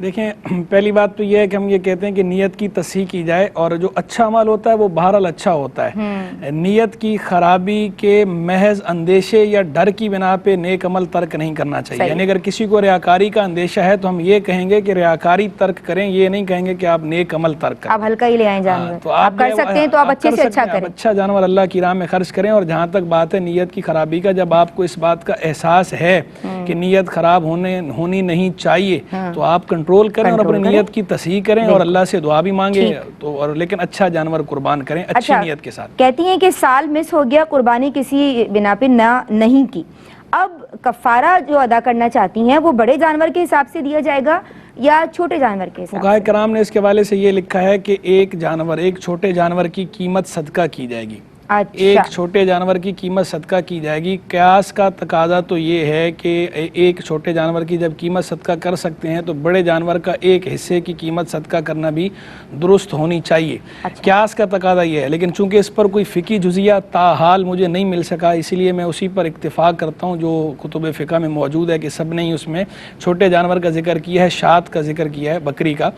دیکھیں پہلی بات تو یہ ہے کہ ہم یہ کہتے ہیں کہ نیت کی تصحیح کی جائے، اور جو اچھا عمل ہوتا ہے وہ بہرحال اچھا ہوتا ہے۔ نیت کی خرابی کے محض اندیشے یا ڈر کی بنا پہ نیک عمل ترک نہیں کرنا چاہیے۔ یعنی اگر کسی کو ریاکاری کا اندیشہ ہے تو ہم یہ کہیں گے کہ ریاکاری ترک کریں، یہ نہیں کہیں گے کہ آپ نیک عمل ترک کریں۔ آپ ہلکا ہی لے آئیں جانور، تو آپ کر سکتے ہیں تو آپ اچھے سے اچھا کریں، اچھا جانور اللہ کی راہ میں خرچ کریں۔ اور جہاں تک بات ہے نیت کی خرابی کا، جب آپ کو اس بات کا احساس ہے کہ نیت خراب ہونی نہیں چاہیے تو آپ کنٹرول کریں اور اپنی نیت کی تصحیح کریں اور اللہ سے دعا بھی مانگیں، تو اور لیکن اچھا جانور قربان کریں اچھی نیت کے ساتھ۔ کہتی ہیں کہ سال مس ہو گیا، قربانی کسی بنا پہ نہیں کی، اب کفارہ جو ادا کرنا چاہتی ہیں وہ بڑے جانور کے حساب سے دیا جائے گا یا چھوٹے جانور کے حساب سے؟ فقہاء کرام نے اس کے حوالے سے یہ لکھا ہے کہ ایک چھوٹے جانور کی قیمت صدقہ کی جائے گی۔ ایک چھوٹے جانور کی قیمت صدقہ کی جائے گی۔ قیاس کا تقاضا تو یہ ہے کہ ایک چھوٹے جانور کی جب قیمت صدقہ کر سکتے ہیں تو بڑے جانور کا ایک حصے کی قیمت صدقہ کرنا بھی درست ہونی چاہیے۔ قیاس کا تقاضا یہ ہے، لیکن چونکہ اس پر کوئی فقہی جزیہ تاحال مجھے نہیں مل سکا، اسی لیے میں اسی پر اکتفا کرتا ہوں جو کتب فقہ میں موجود ہے کہ سب نے ہی اس میں چھوٹے جانور کا ذکر کیا ہے، شاۃ کا ذکر کیا ہے، بکری کا،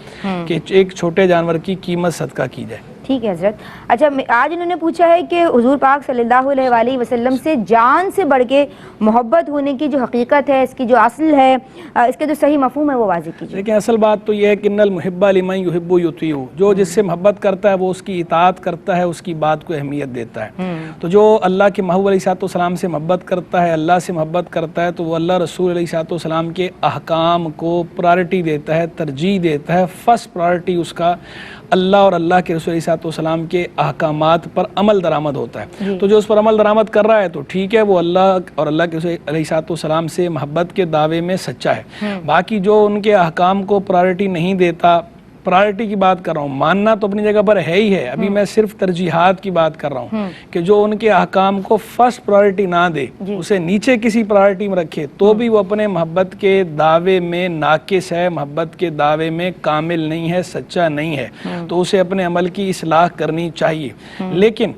کہ ایک چھوٹے جانور کی قیمت صدقہ کی جائے۔ ٹھیک ہے حضرت۔ اچھا آج انہوں نے پوچھا ہے کہ حضور پاک صلی اللہ علیہ وآلہ وسلم سے جان سے بڑھ کے محبت ہونے کی جو حقیقت ہے، اس کی جو اصل ہے، اس کے جو صحیح مفہوم ہے وہ واضح کیجیے۔ لیکن اصل بات تو یہ ہے کہ ان المحب لمن یحب یطیع، جو جس سے محبت کرتا ہے وہ اس کی اطاعت کرتا ہے، اس کی بات کو اہمیت دیتا ہے۔ تو جو اللہ کے محبوب علیہ الصلوۃ والسلام سے محبت کرتا ہے، اللہ سے محبت کرتا ہے، تو وہ اللہ رسول علیہ الصلوۃ والسلام کے احکام کو پرائرٹی دیتا ہے، ترجیح دیتا ہے۔ فرسٹ پرائرٹی اس کا اللہ اور اللہ کے رسول علیہ الصلوۃ والسلام کے احکامات پر عمل درآمد ہوتا ہے۔ تو جو اس پر عمل درآمد کر رہا ہے تو ٹھیک ہے، وہ اللہ اور اللہ کے رسول علیہ الصلوۃ والسلام سے محبت کے دعوے میں سچا ہے۔ باقی جو ان کے احکام کو پرائرٹی نہیں دیتا، پرائرٹی کی بات کر رہا ہوں، ماننا تو اپنی جگہ پر ہے ہی ہے، ابھی میں صرف ترجیحات کی بات کر رہا ہوں کہ جو ان کے احکام کو فرسٹ پرائرٹی نہ دے، اسے نیچے کسی پرائرٹی میں رکھے، تو بھی وہ اپنے محبت کے دعوے میں ناقص ہے، محبت کے دعوے میں کامل نہیں ہے، سچا نہیں ہے، تو اسے اپنے عمل کی اصلاح کرنی چاہیے۔ لیکن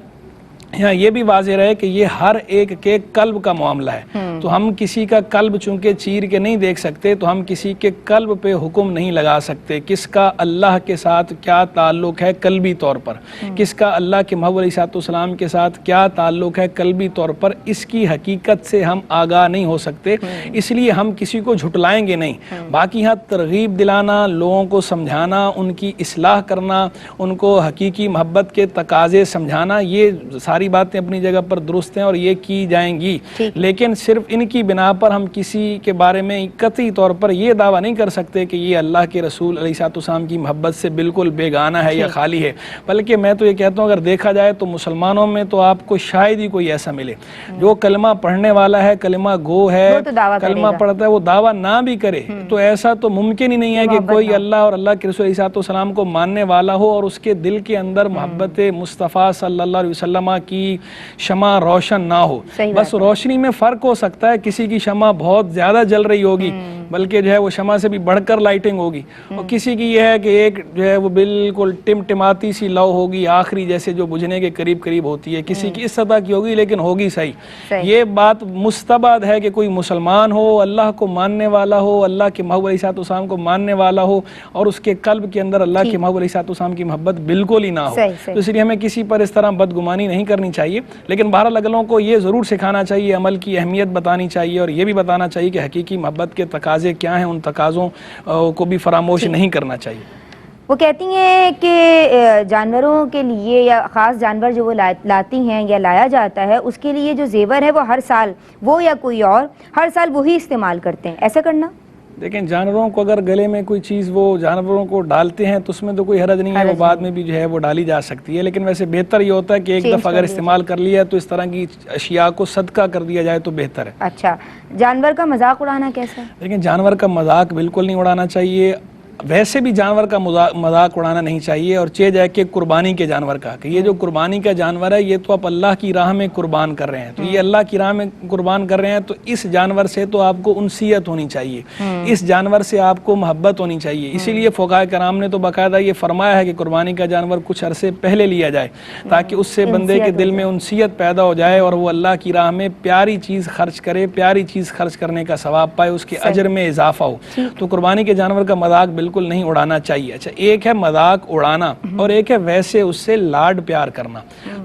یہاں یہ بھی واضح رہے کہ یہ ہر ایک کے قلب کا معاملہ ہے، تو ہم کسی کا قلب چونکہ چیر کے نہیں دیکھ سکتے، تو ہم کسی کے قلب پہ حکم نہیں لگا سکتے کس کا اللہ کے ساتھ کیا تعلق ہے قلبی طور پر، کس کا اللہ کے محبوب علیہ الصلوۃ والسلام کے ساتھ کیا تعلق ہے قلبی طور پر، اس کی حقیقت سے ہم آگاہ نہیں ہو سکتے، اس لیے ہم کسی کو جھٹلائیں گے نہیں۔ باقی یہاں ترغیب دلانا، لوگوں کو سمجھانا، ان کی اصلاح کرنا، ان کو حقیقی محبت کے تقاضے سمجھانا، یہ ساری باتیں اپنی جگہ پر درست ہیں اور یہ کی جائیں گی، لیکن صرف ان کی بنا پر ہم کسی کے بارے میں قطعی طور پر یہ دعویٰ نہیں کر سکتے کہ یہ اللہ کے رسول علیہ الصلوۃ والسلام کی محبت سے بالکل بیگانہ ہے یا خالی ہے۔ بلکہ میں تو یہ کہتا ہوں اگر دیکھا جائے تو مسلمانوں میں تو آپ کو شاید ہی کوئی ایسا ملے جو کلمہ پڑھنے والا ہے، کلمہ گو ہے، کلمہ پڑھتا ہے، وہ دعویٰ نہ بھی کرے، تو ایسا تو ممکن ہی نہیں ہے کہ کوئی اللہ اور اللہ کے رسول علیہ الصلوۃ والسلام کو ماننے والا ہو اور اس کے دل کے اندر محبت مصطفیٰ صلی اللہ علیہ وسلم کی شمع روشن نہ ہو۔ بس روشنی میں فرق ہو سکتا ہے، کسی کی شمع بہت زیادہ جل رہی ہوگی، بلکہ جو ہے وہ شمع سے بھی بڑھ کر لائٹنگ ہوگی، اور کسی کی یہ ہے کہ ایک جو ہے وہ بالکل ٹمٹماتی سی لو ہوگی، آخری جیسے جو بجھنے کے قریب قریب ہوتی ہے، کسی کی اس سطح کی ہوگی لیکن ہوگی صحیح۔ یہ بات مستبعد ہے کہ کوئی مسلمان ہو، اللہ کو ماننے والا ہو، اللہ کے محبوب علیہ الصلوۃ والسلام کو ماننے والا ہو، اور اس کے قلب کے اندر اللہ کے محبوب علیہ الصلوۃ والسلام کی محبت بالکل ہی نہ ہو، تو اس لیے ہمیں کسی پر اس طرح بدگمانی نہیں کرنی چاہیے۔ لیکن بہرحال اگلوں کو یہ ضرور سکھانا چاہیے، عمل کی اہمیت بتانی چاہیے، اور یہ بھی بتانا چاہیے کہ حقیقی محبت کے تقاضے کیا ہیں، ان تقاضوں کو بھی فراموش نہیں کرنا چاہیے۔ وہ کہتی ہیں کہ جانوروں کے لیے یا خاص جانور جو وہ لاتی ہیں یا لایا جاتا ہے، اس کے لیے جو زیور ہے وہ ہر سال وہ یا کوئی اور ہر سال وہی استعمال کرتے ہیں، ایسا کرنا؟ لیکن جانوروں کو اگر گلے میں کوئی چیز وہ جانوروں کو ڈالتے ہیں تو اس میں تو کوئی حرج نہیں ہے، وہ بعد میں بھی جو ہے وہ ڈالی جا سکتی ہے، لیکن ویسے بہتر یہ ہوتا ہے کہ ایک دفعہ اگر استعمال کر لیا تو اس طرح کی اشیاء کو صدقہ کر دیا جائے تو بہتر ہے۔ اچھا، جانور کا مذاق اڑانا کیسا ہے؟ لیکن جانور کا مذاق بالکل نہیں اڑانا چاہیے، ویسے بھی جانور کا مذاق اڑانا نہیں چاہیے، اور چہ جائے کہ قربانی کے جانور کا، کہ یہ جو قربانی کا جانور ہے یہ تو آپ اللہ کی راہ میں قربان کر رہے ہیں، تو یہ اللہ کی راہ میں قربان کر رہے ہیں تو اس جانور سے تو آپ کو انسیت ہونی چاہیے، اس جانور سے آپ کو محبت ہونی چاہیے۔ اسی لیے فقہاء کرام نے تو باقاعدہ یہ فرمایا ہے کہ قربانی کا جانور کچھ عرصے پہلے لیا جائے تاکہ اس سے بندے کے دل میں انسیت پیدا ہو جائے اور وہ اللہ کی راہ میں پیاری چیز خرچ کرے، پیاری چیز خرچ کرنے کا ثواب پائے، اس کے اجر میں اضافہ ہو۔ تو قربانی کے جانور کا مذاق بالکل بالکل نہیں اڑانا چاہیے. اچھا ایک ہے مذاق اڑانا اور ایک ہے ویسے اس سے لاڈ پیار کرنا,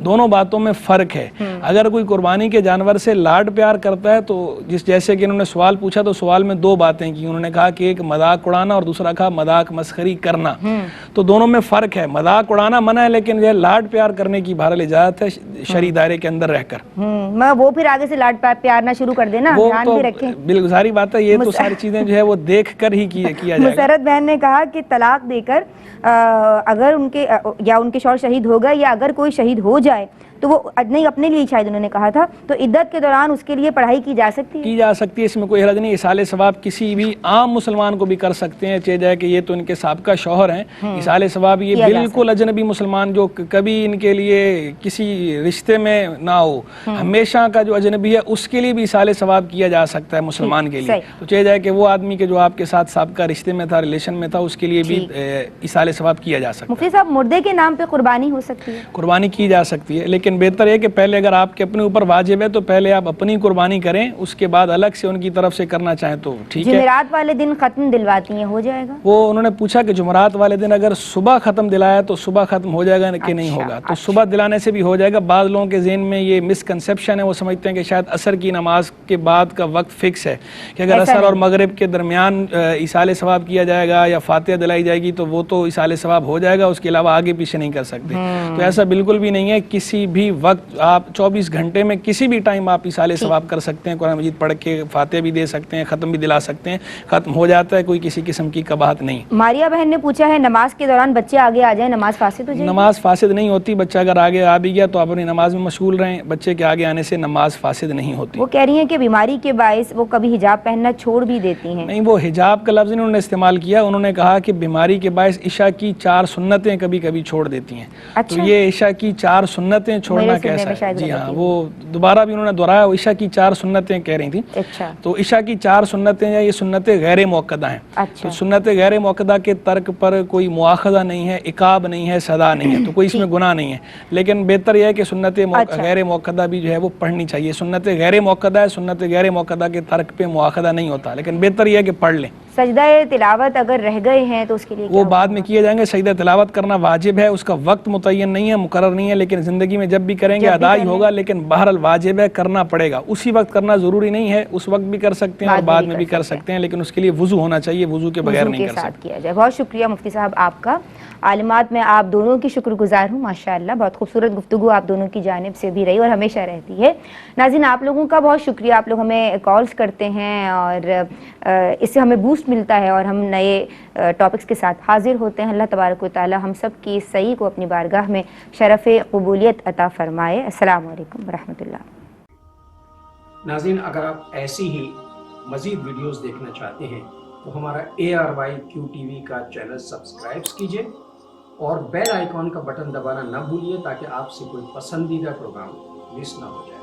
دونوں باتوں میں فرق ہے. اگر کوئی قربانی کے جانور سے لاڈ پیار کرتا ہے تو جیسے کہ انہوں نے سوال پوچھا تو سوال میں دو باتیں کی, انہوں نے کہا کہ ایک مذاق اڑانا اور دوسرا کہا مذاق مسخری کرنا, تو دونوں میں فرق ہے. مذاق اڑانا منع ہے لیکن یہ لاڈ پیار کرنے کی بہرحال اجازت ہے شرعی دائرے کے اندر رہ کر. میں وہ پھر آگے سے لاڈ پیار نہ شروع کر دینا, دھیان بھی رکھیں. بالکل ساری بات ہے, یہ تو ساری چیزیں جو ہے وہ دیکھ کر ہی کیا جائے. مسرت بہن نے کہا کہ طلاق دے کر اگر ان کے شوہر شہید ہو گئے یا اگر کوئی شہید ہو جائے تو وہ نہیں اپنے لیے شاید انہوں نے کہا تھا, تو عدت کے دوران اس کے لیے پڑھائی کی جا سکتی ہے. کی جا سکتی ہے, اس میں کوئی حرج نہیں. ایصال ثواب کسی بھی عام مسلمان کو بھی کر سکتے ہیں, چاہے جائے کہ یہ تو ان کے سابقہ شوہر ہیں. ایصال ثواب یہ بالکل اجنبی مسلمان جو کبھی ان کے لیے کسی رشتے میں نہ ہو, ہمیشہ کا جو اجنبی ہے اس کے لیے بھی ایصال ثواب کیا جا سکتا ہے مسلمان کے لیے. تو چاہے جائے کہ وہ آدمی کے جو آپ کے ساتھ سابقہ رشتے میں تھا, ریلیشن میں تھا, اس کے لیے بھی ایصال ثواب کیا جا سکتا ہے. مفتی صاحب مردے کے نام پہ قربانی ہو سکتی ہے؟ قربانی کی جا سکتی ہے, لیکن بہتر ہے کہ پہلے اگر آپ کے اپنے اوپر واجب ہے تو پہلے آپ اپنی قربانی کریں, اس کے بعد الگ سے ان کی طرف سے کرنا چاہیں تو ٹھیک ہے. جمعرات والے دن ختم دلواتی ہیں, ہو جائے گا؟ وہ انہوں نے پوچھا کہ جمعرات والے دن اگر صبح ختم دلایا تو صبح ختم ہو جائے گا کہ نہیں ہوگا, تو صبح دلانے سے بھی ہو جائے گا. بعض لوگوں کے ذہن میں یہ مسکنسیپشن ہے, وہ سمجھتے ہیں کہ شاید عصر کی نماز کے بعد کا وقت فکس ہے کہ اگر عصر اور مغرب کے درمیان ایصال ثواب کیا جائے گا یا فاتحہ دلائی جائے گی تو وہ تو ایصال ثواب ہو جائے گا, اس کے علاوہ آگے پیچھے نہیں کر سکتے. تو ایسا بالکل بھی نہیں ہے, کسی بھی وقت آپ 24 گھنٹے میں کسی بھی ٹائم آپ ایصال ثواب کر سکتے ہیں, قرآن مجید پڑھ کے فاتحہ بھی دے سکتے ہیں, ختم بھی دلا سکتے ہیں, ختم ہو جاتا ہے, کوئی کسی قسم کی قباحت نہیں. ماریا بہن نے پوچھا ہے نماز کے دوران بچے آگے آ جائیں نماز فاسد ہو جائے گی؟ نماز فاسد نہیں ہوتی, بچہ اگر آگے آ بھی گیا تو آپ اپنی نماز میں مشغول رہیں, بچے کے آگے آنے سے نماز فاسد نہیں ہوتی. وہ کہہ رہی ہیں کہ بیماری کے باعث وہ کبھی حجاب پہننا چھوڑ بھی دیتی ہیں. نہیں, وہ حجاب کا لفظ انہوں نے استعمال کیا, انہوں نے کہا کہ بیماری کے باعث عشاء کی 4 سنتیں کبھی کبھی چھوڑ دیتی ہیں. تو یہ عشاء کی 4 سنتیں چھوڑنا کیسا ہے؟ جی ہاں, وہ دوبارہ بھی انہوں نے دہرایا, عشاء کی 4 سنتیں کہہ رہی تھیں. تو عشاء کی 4 سنتیں یا یہ سنتیں غیر موقدہ ہیں. تو سنت غیر موقدہ کے ترک پر کوئی مواخذہ نہیں ہے, عقاب نہیں ہے, سزا نہیں ہے, تو کوئی اس میں گناہ نہیں ہے. لیکن بہتر یہ ہے کہ سنت غیر موقدہ بھی جو ہے وہ پڑھنی چاہیے. سنت غیر موقدہ ہے, سنت غیر موقدہ کے ترک پہ مواخذہ نہیں ہوتا, لیکن بہتر یہ ہے کہ پڑھ لیں. سجدہ تلاوت اگر رہ گئے ہیں تو اس کے لیے وہ بعد میں کیے جائیں گے. سجدہ تلاوت کرنا واجب ہے, اس کا وقت متعین نہیں ہے, مقرر نہیں ہے, لیکن زندگی میں جب بھی کریں گے ادا ہی ہوگا, لیکن بہرحال واجب ہے, کرنا پڑے گا. اسی وقت کرنا ضروری نہیں ہے, اس وقت بھی کر سکتے ہیں اور بعد میں بھی کر سکتے ہیں, لیکن اس کے لیے وضو ہونا چاہیے, وضو کے بغیر نہیں کر سکتے. کیا جائے. بہت شکریہ مفتی صاحب آپ کا. عالمات میں آپ دونوں کی شکر گزار ہوں, ماشاءاللہ بہت خوبصورت گفتگو آپ دونوں کی جانب سے بھی رہی اور ہمیشہ رہتی ہے. ناظرین آپ لوگوں کا بہت شکریہ, آپ لوگ ہمیں کالز کرتے ہیں اور اس سے ہمیں بوسٹ ملتا ہے اور ہم نئے ٹاپکس کے ساتھ حاضر ہوتے ہیں. اللہ تبارک و تعالی ہم سب کی صحیح کو اپنی بارگاہ میں شرف قبولیت عطا فرمائے. السلام علیکم ورحمۃ اللہ. ناظرین اگر آپ ایسی ہی مزید ویڈیوز دیکھنا چاہتے ہیں تو ہمارا ARYQTV کا چینل سبسکرائب کیجئے اور بیل آئیکن کا بٹن دبانا نہ بھولیے تاکہ آپ سے کوئی پسندیدہ پروگرام مس نہ ہو جائے.